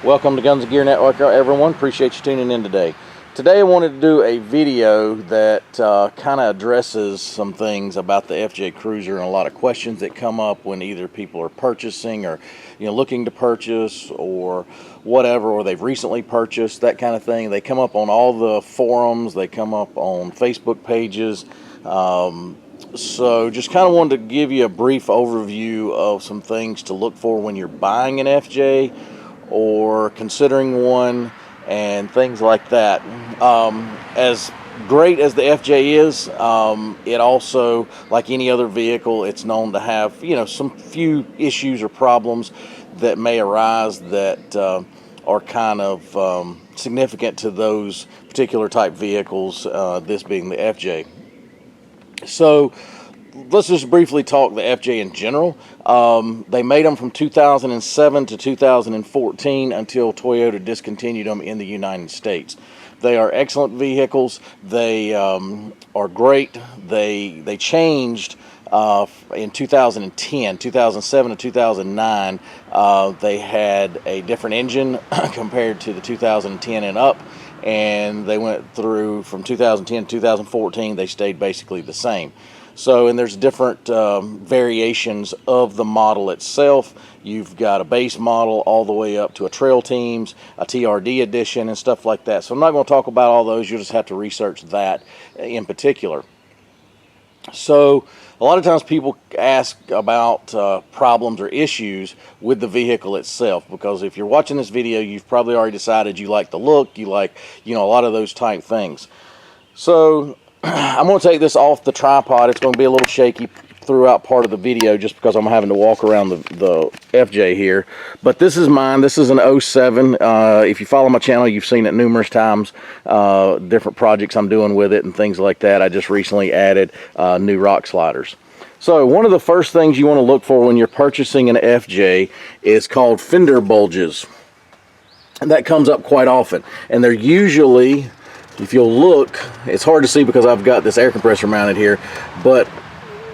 Welcome to Guns and Gear Network, everyone. Appreciate you tuning in today. Today I wanted to do a video that kind of addresses some things about the FJ Cruiser and a lot of questions that come up when either people are purchasing or looking to purchase or whatever, or they've recently purchased, that kind of thing. They come up on all the forums, they come up on Facebook pages. So just kind of wanted to give you a brief overview of some things to look for when you're buying an FJ or considering one and things like that. As great as the FJ is, it also, like any other vehicle, it's known to have some few issues or problems that may arise that are kind of significant to those particular type vehicles, this being the FJ. So let's just briefly talk the FJ in general. They made them from 2007 to 2014 until Toyota discontinued them in the United States. They are excellent vehicles. They are great. They changed in 2010, 2007 to 2009. They had a different engine compared to the 2010 and up. And they went through from 2010 to 2014, they stayed basically the same. So, and there's different variations of the model itself. You've got a base model all the way up to a Trail Teams, a TRD edition, and stuff like that. So I'm not going to talk about all those. You'll just have to research that in particular. So a lot of times people ask about problems or issues with the vehicle itself, because if you're watching this video, you've probably already decided you like the look, you like a lot of those type things. So I'm going to take this off the tripod. It's going to be a little shaky throughout part of the video just because I'm having to walk around the FJ here. But this is mine. This is an 07. If you follow my channel, you've seen it numerous times. Different projects I'm doing with it and things like that. I just recently added new rock sliders. So one of the first things you want to look for when you're purchasing an FJ is called Fender Bulges. And that comes up quite often. And they're usually, if you'll look, it's hard to see because I've got this air compressor mounted here, but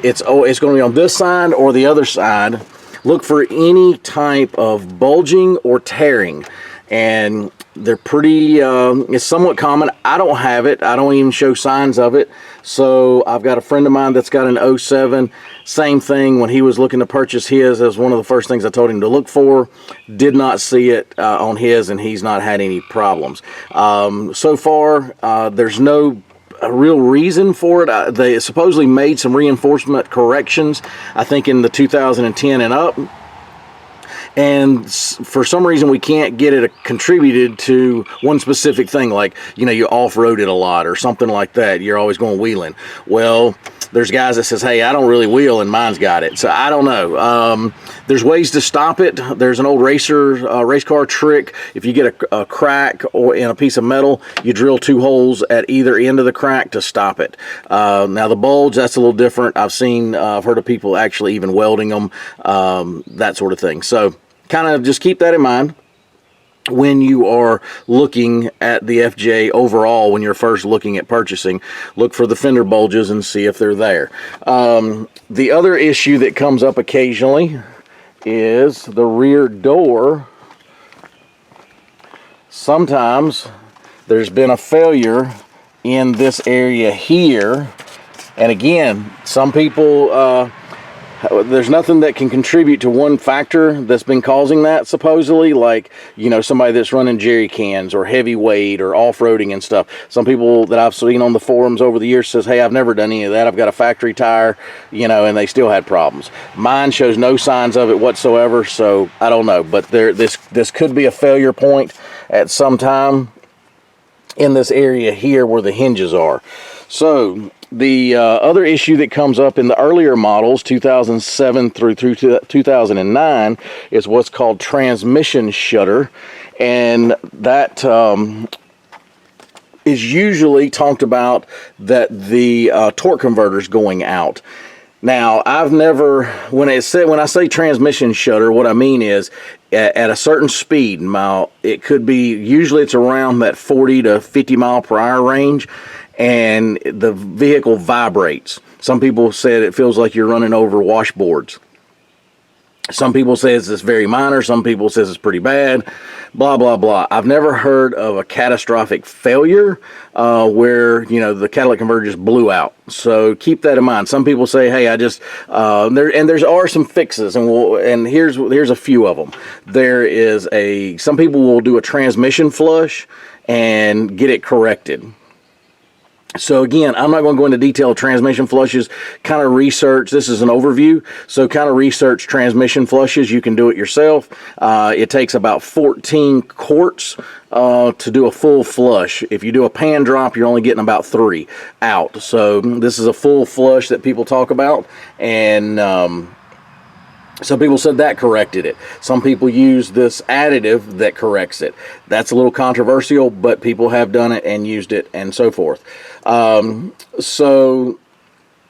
it's going to be on this side or the other side. Look for any type of bulging or tearing, and they're pretty, it's somewhat common. I don't have it. I don't even show signs of it. So I've got a friend of mine that's got an 07. Same thing, when he was looking to purchase his, as one of the first things I told him to look for. Did not see it on his, and he's not had any problems. So far, there's no a real reason for it. They supposedly made some reinforcement corrections, I think in the 2010 and up, and for some reason we can't get it contributed to one specific thing, like you off-roaded a lot or something like that. You're always going wheeling. Well, there's guys that says, hey, I don't really wheel and mine's got it. So I don't know. There's ways to stop it. There's an old race car trick. If you get a crack or in a piece of metal, you drill 2 holes at either end of the crack to stop it. Now the bulge, that's a little different. I've heard of people actually even welding them, that sort of thing. So kind of just keep that in mind when you are looking at the FJ overall. When you're first looking at purchasing, look for the fender bulges and see if they're there. The other issue that comes up occasionally is the rear door. Sometimes there's been a failure in this area here, and again, some people there's nothing that can contribute to one factor that's been causing that, supposedly, like somebody that's running jerry cans or heavy weight or off-roading and stuff. Some people that I've seen on the forums over the years says, hey, I've never done any of that, I've got a factory tire, and they still had problems. Mine shows no signs of it whatsoever, so I don't know, but this could be a failure point at some time in this area here where the hinges are. So the other issue that comes up in the earlier models, 2007 through 2009, is what's called transmission shudder, and that is usually talked about that the torque converter's going out. Now, I've never, when I say transmission shudder, what I mean is at a certain speed, it could be, usually it's around that 40 to 50 mile per hour range, and the vehicle vibrates. Some people said it feels like you're running over washboards. Some people say it's very minor. Some people says it's pretty bad. Blah, blah, blah. I've never heard of a catastrophic failure where, you know, the catalytic converter just blew out. So keep that in mind. Some people say, hey, I just, there's are some fixes, and here's a few of them. Some people will do a transmission flush and get it corrected. So again, I'm not going to go into detail of transmission flushes. Kind of research. This is an overview. So kind of research transmission flushes. You can do it yourself. It takes about 14 quarts to do a full flush. If you do a pan drop, you're only getting about 3 out. So this is a full flush that people talk about, and some people said that corrected it. Some people use this additive that corrects it. That's a little controversial, but people have done it and used it and so forth. So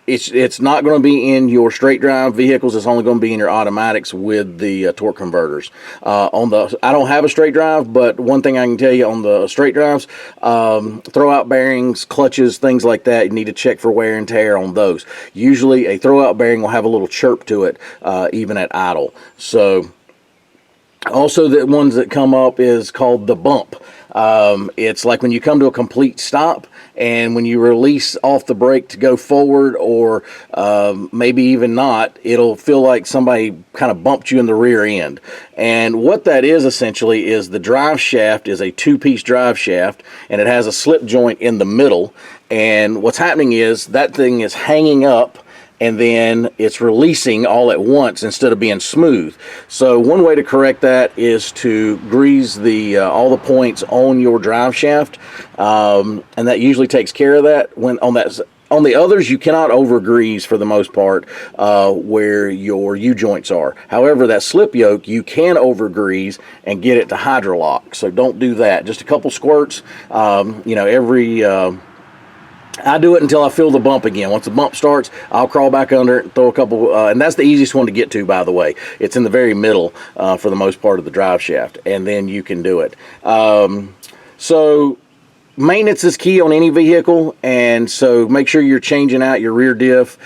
it's not going to be in your straight drive vehicles. It's only going to be in your automatics with the torque converters. I don't have a straight drive, but one thing I can tell you on the straight drives, throw out bearings, clutches, things like that, you need to check for wear and tear on those. Usually a throw out bearing will have a little chirp to it, even at idle. So also, the ones that come up is called the bump. It's like when you come to a complete stop, and when you release off the brake to go forward, or maybe even not, it'll feel like somebody kind of bumped you in the rear end. And what that is essentially is the drive shaft is a 2-piece drive shaft, and it has a slip joint in the middle. And what's happening is that thing is hanging up, and then it's releasing all at once instead of being smooth. So one way to correct that is to grease all the points on your drive shaft, and that usually takes care of that. On the others, you cannot over grease for the most part where your U-joints are. However, that slip yoke, you can over grease and get it to hydrolock. So don't do that. Just a couple squirts, I do it until I feel the bump again. Once the bump starts, I'll crawl back under it and throw a couple, and that's the easiest one to get to, by the way. It's in the very middle for the most part of the drive shaft, and then you can do it. So maintenance is key on any vehicle, and so make sure you're changing out your rear diff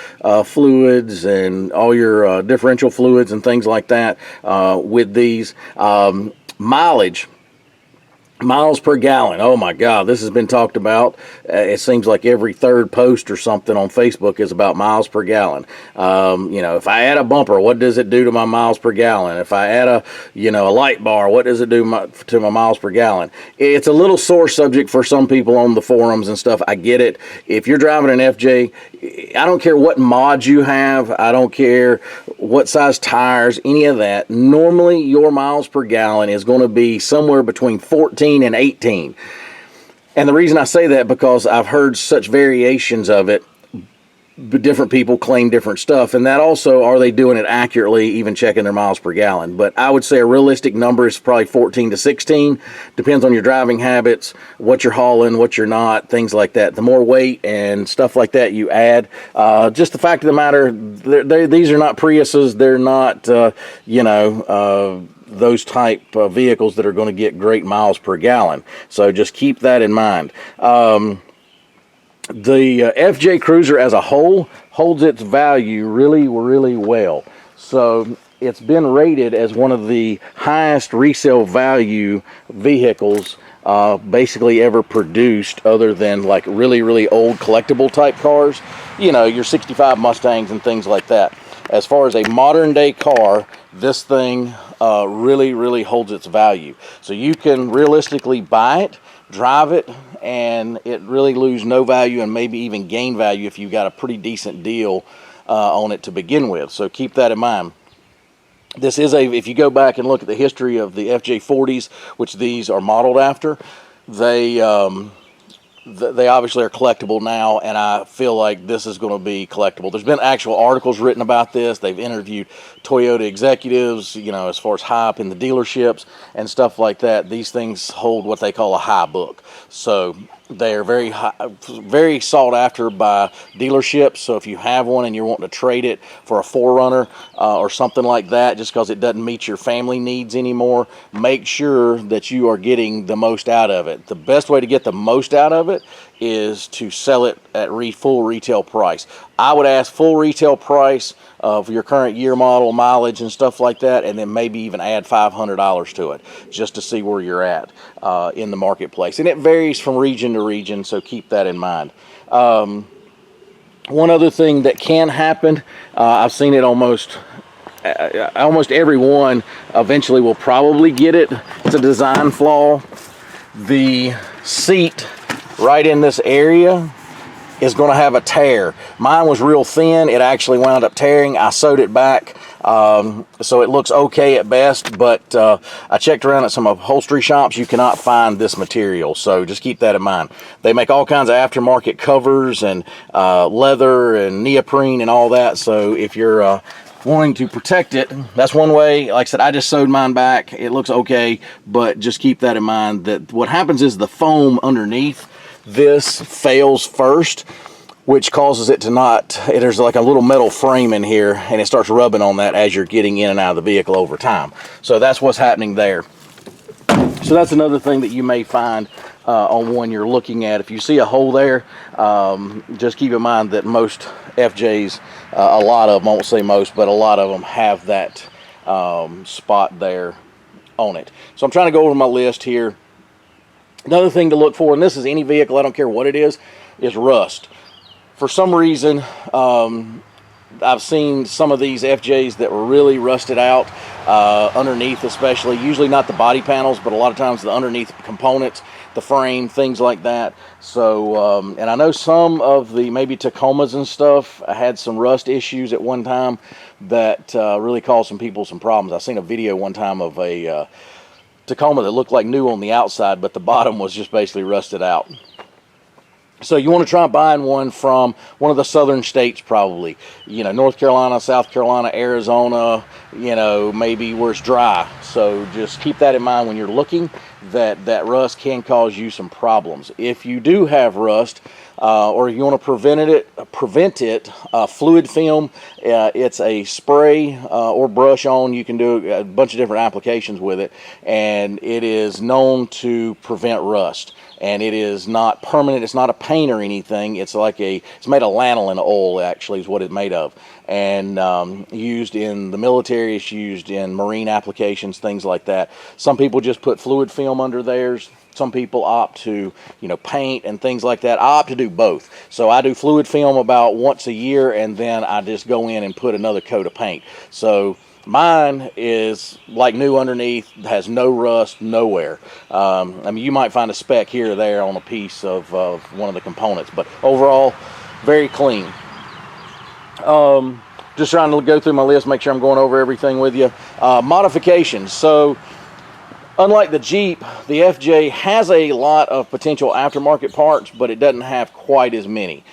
fluids and all your differential fluids and things like that with these. Miles per gallon. Oh my God, this has been talked about. It seems like every third post or something on Facebook is about miles per gallon. If I add a bumper, what does it do to my miles per gallon? If I add a light bar, what does it do to my miles per gallon? It's a little sore subject for some people on the forums and stuff. I get it. If you're driving an FJ, I don't care what mods you have. I don't care what size tires, any of that. Normally, your miles per gallon is going to be somewhere between 14 and 18. And the reason I say that, because I've heard such variations of it. Different people claim different stuff, and that also, are they doing it accurately, even checking their miles per gallon? But I would say a realistic number is probably 14 to 16. Depends on your driving habits, what you're hauling, what you're not, things like that. The more weight and stuff like that you add, just the fact of the matter, these are not Priuses. They're not, those type of vehicles that are going to get great miles per gallon. So just keep that in mind. The FJ Cruiser as a whole holds its value really, really well. So it's been rated as one of the highest resale value vehicles basically ever produced, other than like really, really old collectible type cars, your 65 Mustangs and things like that. As far as a modern day car, this thing really, really holds its value. So you can realistically buy it, drive it, and it really lose no value, and maybe even gain value if you got a pretty decent deal on it to begin with. So keep that in mind. This is if you go back and look at the history of the FJ40s, which these are modeled after, they obviously are collectible now, and I feel like this is going to be collectible. There's been actual articles written about this. They've interviewed Toyota executives, as far as high up in the dealerships and stuff like that. These things hold what they call a high book. So they are very sought after by dealerships. So if you have one and you're wanting to trade it for a 4Runner or something like that, just because it doesn't meet your family needs anymore, make sure that you are getting the most out of it. The best way to get the most out of it is to sell it at full retail price. I would ask full retail price of your current year, model, mileage, and stuff like that, and then maybe even add $500 to it just to see where you're at in the marketplace. And it varies from region to region, so keep that in mind. One other thing that can happen, I've seen it almost everyone eventually will probably get it. It's a design flaw. The seat right in this area is going to have a tear. Mine was real thin. It actually wound up tearing. I sewed it back, so it looks okay at best, but I checked around at some upholstery shops. You cannot find this material, so just keep that in mind. They make all kinds of aftermarket covers and leather and neoprene and all that, so if you're wanting to protect it, that's one way. Like I said, I just sewed mine back. It looks okay, but just keep that in mind that what happens is the foam underneath this fails first, which causes it to not, there's like a little metal frame in here, and it starts rubbing on that as you're getting in and out of the vehicle over time. So that's what's happening there. So that's another thing that you may find on one you're looking at. If you see a hole there, just keep in mind that most FJs, a lot of them, I won't say most, but a lot of them have that spot there on it. So I'm trying to go over my list here. Another thing to look for, and this is any vehicle, I don't care what it is rust. For some reason, I've seen some of these FJs that were really rusted out, underneath especially, usually not the body panels, but a lot of times the underneath components, the frame, things like that. So, and I know some of the maybe Tacomas and stuff had some rust issues at one time that really caused some people some problems. I seen a video one time of a Tacoma that looked like new on the outside, but the bottom was just basically rusted out. So you want to try buying one from one of the southern states, probably, you know, North Carolina, South Carolina, Arizona, you know, maybe where it's dry. So just keep that in mind when you're looking, that rust can cause you some problems. If you do have rust, or you want to prevent it, fluid film, it's a spray or brush on. You can do a bunch of different applications with it, and it is known to prevent rust. And it is not permanent. It's not a paint or anything. It's like it's made of lanolin oil, actually, is what it's made of. And used in the military, it's used in marine applications, things like that. Some people just put fluid film under theirs. Some people opt to, you know, paint and things like that. I opt to do both. So I do fluid film about once a year, and then I just go in and put another coat of paint. So mine is like new underneath, has no rust nowhere. I mean, you might find a speck here or there on a piece of one of the components, but overall, very clean. Just trying to go through my list, make sure I'm going over everything with you. Modifications. So unlike the Jeep, the FJ has a lot of potential aftermarket parts, but it doesn't have quite as many.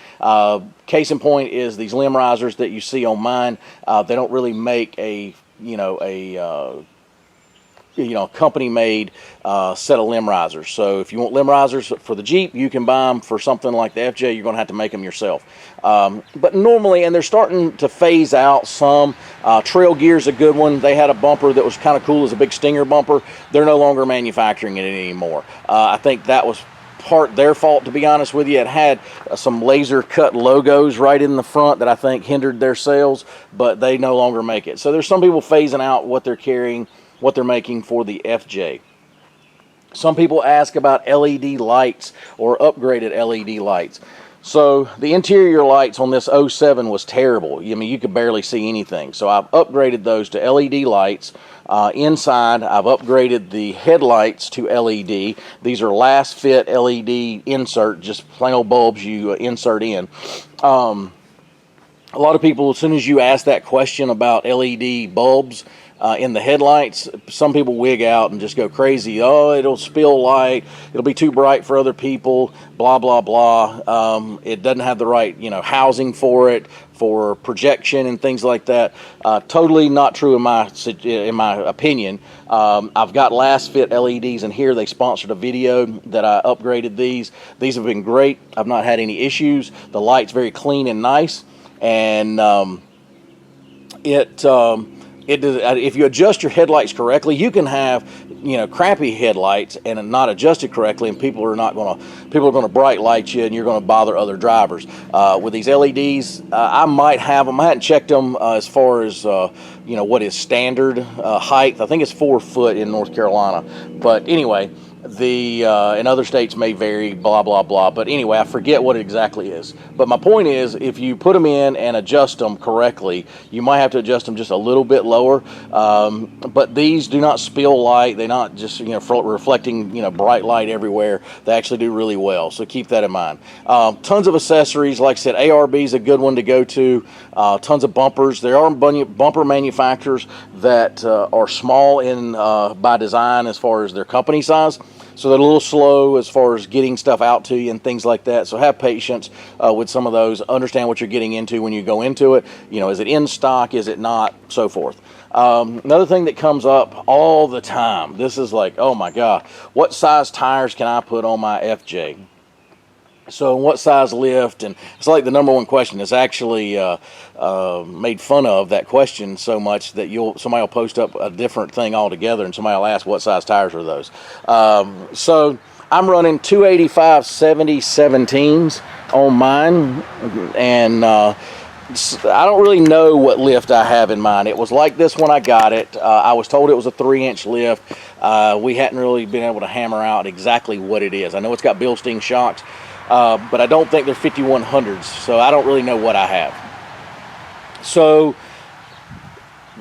Case in point is these limb risers that you see on mine. They don't really make a company-made set of limb risers. So if you want limb risers for the Jeep, you can buy them. For something like the FJ, you're going to have to make them yourself. But normally, and they're starting to phase out some. Trail Gear's a good one. They had a bumper that was kind of cool as a big Stinger bumper. They're no longer manufacturing it anymore. I think that was part their fault, to be honest with you. It had some laser cut logos right in the front that I think hindered their sales, but they no longer make it. So there's some people phasing out what they're carrying, what they're making for the FJ. Some people ask about LED lights or upgraded LED lights. So the interior lights on this 07 was terrible. I mean, you could barely see anything. So I've upgraded those to LED lights. Inside, I've upgraded the headlights to LED. These are last fit LED insert, just plain old bulbs you insert in. A lot of people, as soon as you ask that question about LED bulbs in the headlights, some people wig out and just go crazy. Oh, it'll spill light. It'll be too bright for other people. Blah blah blah. It doesn't have the right, housing for it, for projection and things like that. Totally not true in my opinion. I've got last fit LEDs in here. They sponsored a video that I upgraded these. These have been great. I've not had any issues. The light's very clean and nice, and it does, if you adjust your headlights correctly, you can have, you know, crappy headlights and not adjusted correctly, and people are going to bright light you, and you're going to bother other drivers. With these LEDs, I might have them. I hadn't checked them as far as you know, what is standard height. I think it's 4 foot in North Carolina, but anyway, the in other states may vary, blah blah blah, but anyway, I forget what it exactly is. But my point is, if you put them in and adjust them correctly, you might have to adjust them just a little bit lower, but these do not spill light. They're not just, you know, reflecting, you know, bright light everywhere. They actually do really well, so keep that in mind. Tons of accessories. Like I said, ARB is a good one to go to. Tons of bumpers. There are bumper manufacturers that are small in by design as far as their company size, so they're a little slow as far as getting stuff out to you and things like that. So have patience with some of those. Understand what you're getting into when you go into it. You know, is it in stock? Is it not? So forth. Another thing that comes up all the time. This is like, oh my God, what size tires can I put on my FJ? So what size lift? And it's like the number one question. It's actually made fun of, that question, so much that somebody will post up a different thing altogether, and somebody will ask, what size tires are those? So I'm running 285/70/17s on mine, and I don't really know what lift I have in mind. It was like this when I got it. I was told it was a 3-inch lift. We hadn't really been able to hammer out exactly what it is. I know it's got Bilstein shocks, but I don't think they're 5100s, so I don't really know what I have. So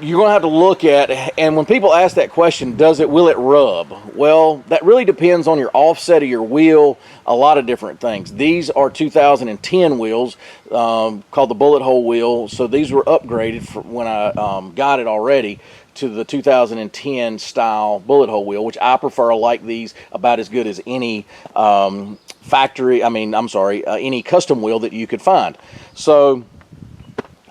you're going to have to look at, and when people ask that question, will it rub? Well, that really depends on your offset of your wheel, a lot of different things. These are 2010 wheels, called the bullet hole wheel, so these were upgraded from when I got it already to the 2010 style bullet hole wheel, which I prefer. I like these about as good as any any custom wheel that you could find. So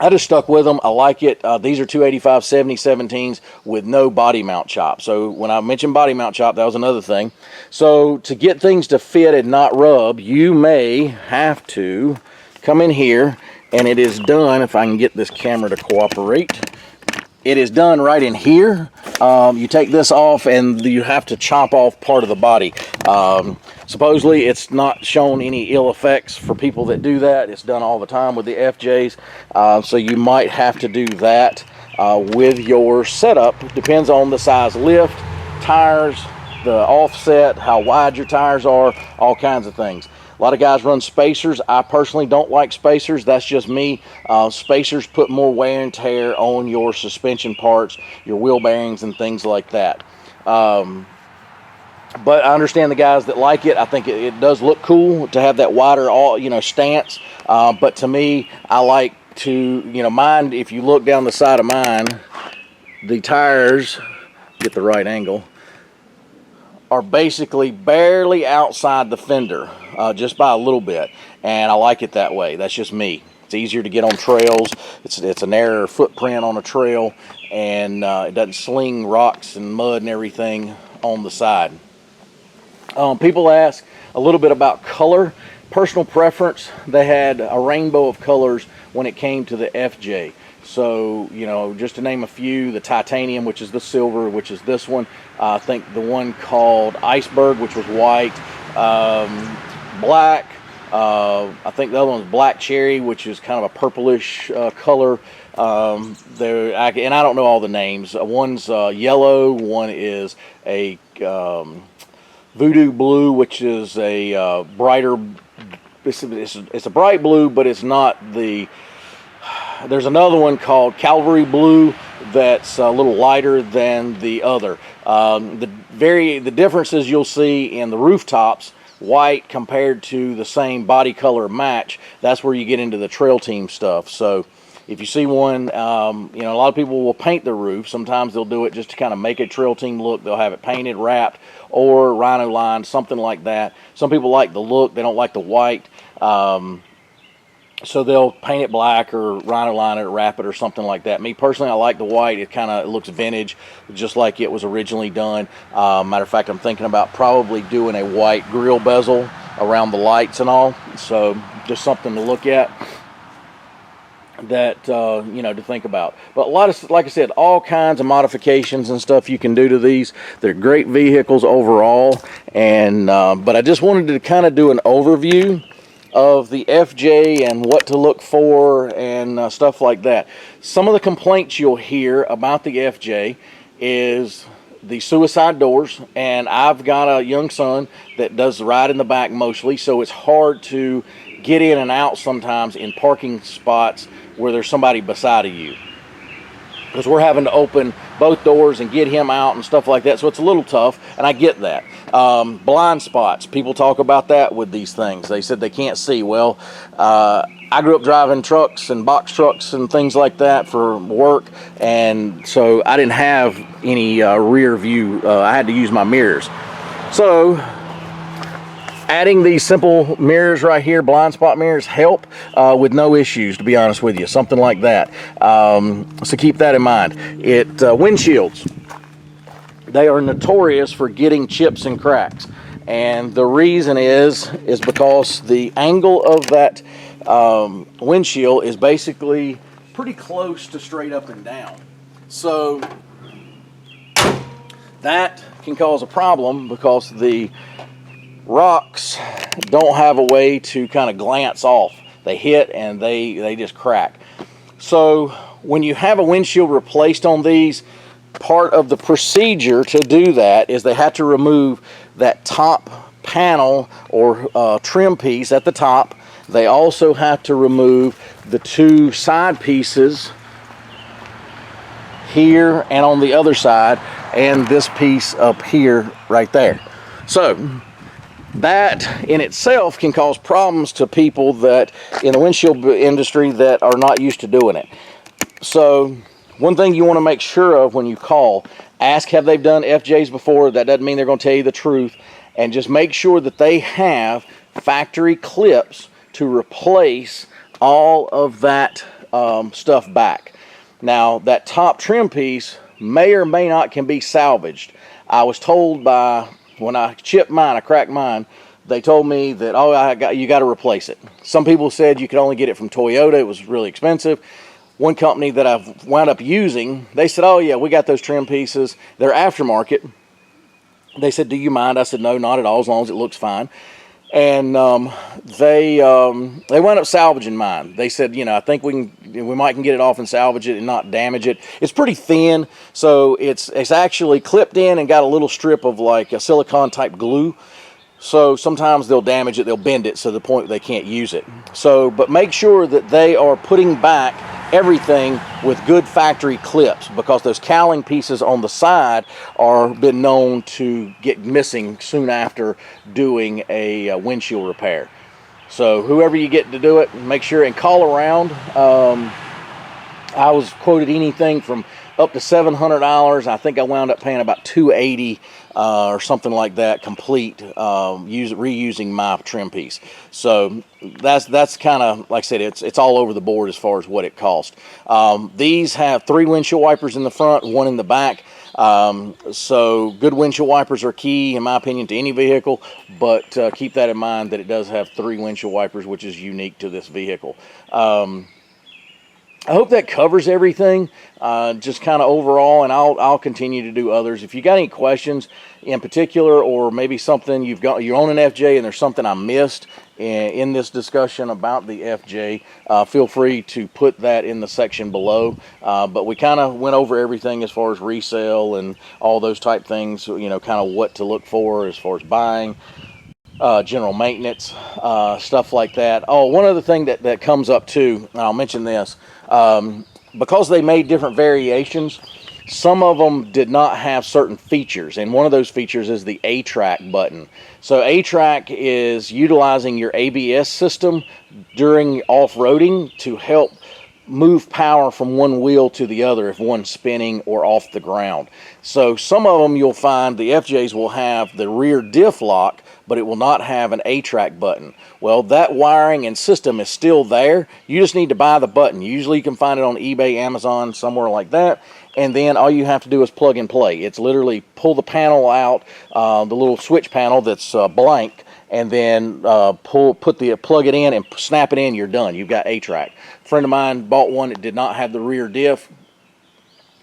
I just stuck with them. I like it. These are 285/70/17s with no body mount chop. So when I mentioned body mount chop, that was another thing. So to get things to fit and not rub, you may have to come in here, and it is done, if I can get this camera to cooperate, it is done right in here. You take this off, and you have to chop off part of the body. Supposedly it's not shown any ill effects for people that do that. It's done all the time with the FJs, so you might have to do that with your setup. Depends on the size lift, tires, the offset, how wide your tires are, all kinds of things. A lot of guys run spacers. I personally don't like spacers. That's just me. Spacers put more wear and tear on your suspension parts, your wheel bearings, and things like that. But I understand the guys that like it. I think it does look cool to have that wider, stance. But to me, I like to, mine. If you look down the side of mine, the tires, get the right angle, are basically barely outside the fender, just by a little bit, and I like it that way. That's just me. It's easier to get on trails. It's a narrower footprint on a trail, and it doesn't sling rocks and mud and everything on the side. People ask a little bit about color, personal preference. They had a rainbow of colors when it came to the FJ. So, just to name a few, the titanium, which is the silver, which is this one. I think the one called Iceberg, which was white, black. I think the other one's black cherry, which is kind of a purplish color. And I don't know all the names. One's yellow. One is a voodoo blue, which is a brighter. It's a bright blue, but it's not the. There's another one called Calvary Blue that's a little lighter than the other. The differences you'll see in the rooftops, white compared to the same body color match, that's where you get into the trail team stuff. So if you see one, a lot of people will paint their roof. Sometimes they'll do it just to kind of make a trail team look. They'll have it painted, wrapped, or rhino lined, something like that. Some people like the look. They don't like the white. So they'll paint it black or rhino line it or wrap it or something like that. Me personally, I like the white. It kind of looks vintage, just like it was originally done. Matter of fact, I'm thinking about probably doing a white grill bezel around the lights and all. So just something to look at. that you know, to think about. But a lot of, like I said, all kinds of modifications and stuff you can do to these. They're great vehicles overall, and but I just wanted to kind of do an overview of the FJ and what to look for and stuff like that. Some of the complaints you'll hear about the FJ is the suicide doors, and I've got a young son that does ride in the back mostly, so it's hard to get in and out sometimes in parking spots where there's somebody beside of you, because we're having to open both doors and get him out and stuff like that, so it's a little tough, and I get that. Blind spots, people talk about that with these things. They said they can't see. Well, I grew up driving trucks and box trucks and things like that for work, and so I didn't have any rear view. I had to use my mirrors. So adding these simple mirrors right here, blind spot mirrors, help with no issues, to be honest with you, something like that. So keep that in mind. Windshields, they are notorious for getting chips and cracks, and the reason is because the angle of that windshield is basically pretty close to straight up and down. So that can cause a problem because the rocks don't have a way to kind of glance off. They hit and they just crack. So when you have a windshield replaced on these, part of the procedure to do that is they have to remove that top panel or trim piece at the top. They also have to remove the two side pieces here and on the other side, and this piece up here right there. So that in itself can cause problems to people that in the windshield industry that are not used to doing it. So one thing you want to make sure of when you call, ask have they done FJs before. That doesn't mean they're going to tell you the truth, and just make sure that they have factory clips to replace all of that stuff back. Now that top trim piece may or may not can be salvaged. I was told by, when I chipped mine, I cracked mine, they told me that, oh, you got to replace it. Some people said you could only get it from Toyota. It was really expensive. One company that I've wound up using, they said, oh yeah, we got those trim pieces. They're aftermarket. They said, do you mind? I said, no, not at all, as long as it looks fine. And they wound up salvaging mine. They said, you know, I think we might can get it off and salvage it and not damage it. It's pretty thin, so it's actually clipped in and got a little strip of like a silicone type glue. So sometimes they'll damage it, they'll bend it to the point they can't use it. So, but make sure that they are putting back everything with good factory clips, because those cowling pieces on the side are been known to get missing soon after doing a windshield repair. So whoever you get to do it, make sure and call around. I was quoted anything from up to $700. I think I wound up paying about $280 or something like that, complete, reusing my trim piece. So that's kind of, like I said, it's all over the board as far as what it cost. These have 3 windshield wipers in the front, 1 in the back. So good windshield wipers are key, in my opinion, to any vehicle, but keep that in mind that it does have 3 windshield wipers, which is unique to this vehicle. I hope that covers everything, just kind of overall, and I'll continue to do others. If you got any questions in particular, or maybe something you're on an FJ and there's something I missed in this discussion about the FJ, feel free to put that in the section below. But we kind of went over everything as far as resale and all those type things, you know, kind of what to look for as far as buying. General maintenance, stuff like that. Oh, one other thing that comes up too, and I'll mention this, because they made different variations, some of them did not have certain features, and one of those features is the A-Track button. So A-Track is utilizing your ABS system during off-roading to help move power from one wheel to the other if one's spinning or off the ground. So some of them you'll find the FJs will have the rear diff lock, but it will not have an A-Track button. Well, that wiring and system is still there. You just need to buy the button. Usually you can find it on eBay, Amazon, somewhere like that. And then all you have to do is plug and play. It's literally pull the panel out, the little switch panel that's blank, and then plug it in and snap it in. You're done. You've got a track. A friend of mine bought one that did not have the rear diff.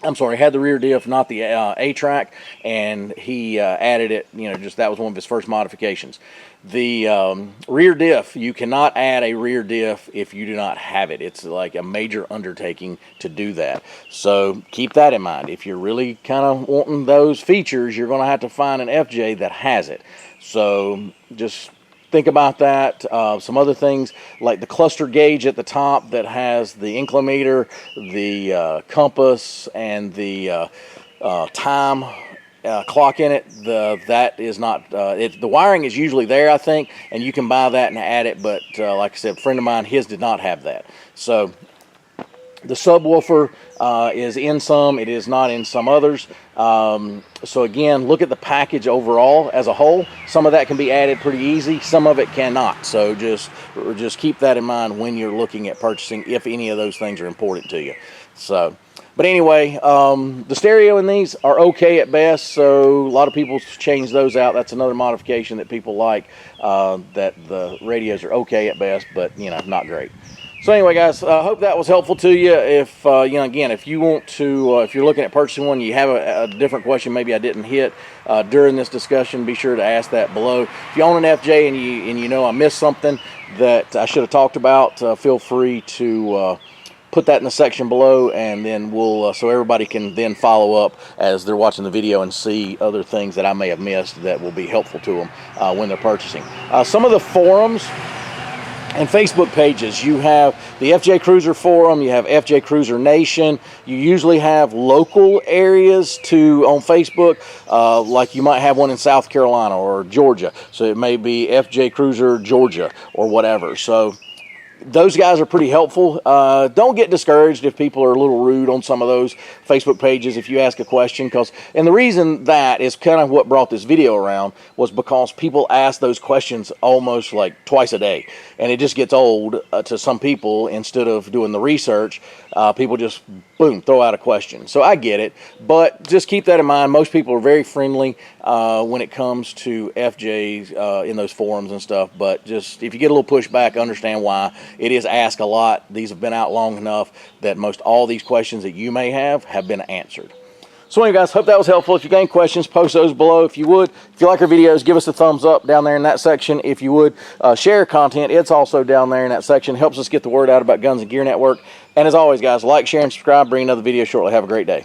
I'm sorry, had the rear diff, not the A-track, and he added it, just that was one of his first modifications. The rear diff, you cannot add a rear diff if you do not have it. It's like a major undertaking to do that. So keep that in mind. If you're really kind of wanting those features, you're going to have to find an FJ that has it. So just think about that. Some other things like the cluster gauge at the top that has the inclinometer, the compass, and the time clock in it. That is not the wiring is usually there, I think, and you can buy that and add it. But like I said, a friend of mine, his did not have that. So the subwoofer is in some, it is not in some others. So again, look at the package overall as a whole. Some of that can be added pretty easy, some of it cannot. So just keep that in mind when you're looking at purchasing, if any of those things are important to you. So, but anyway, the stereo in these are okay at best. So a lot of people change those out. That's another modification that people like, that the radios are okay at best, but not great. So anyway, guys, I hope that was helpful to you. If again, if you want to, if you're looking at purchasing one, you have a different question maybe I didn't hit during this discussion, be sure to ask that below. If you own an FJ and you know I missed something that I should have talked about, feel free to put that in the section below, and then we'll so everybody can then follow up as they're watching the video and see other things that I may have missed that will be helpful to them when they're purchasing. Some of the forums and Facebook pages, you have the FJ Cruiser Forum, you have FJ Cruiser Nation. You usually have local areas on Facebook, like you might have one in South Carolina or Georgia. So it may be FJ Cruiser Georgia or whatever. So those guys are pretty helpful. Don't get discouraged if people are a little rude on some of those Facebook pages if you ask a question, and the reason that is kind of what brought this video around was because people ask those questions almost like twice a day, and it just gets old to some people. Instead of doing the research, people just boom, throw out a question. So I get it, but just keep that in mind. Most people are very friendly when it comes to FJs in those forums and stuff, but just if you get a little pushback, understand why. It is asked a lot. These have been out long enough that most all these questions that you may have been answered. So anyway, guys, hope that was helpful. If you got any questions, post those below. If you would, if you like our videos, give us a thumbs up down there in that section. If you would, share content. It's also down there in that section. Helps us get the word out about Guns and Gear Network. And as always, guys, like, share, and subscribe. Bring another video shortly. Have a great day.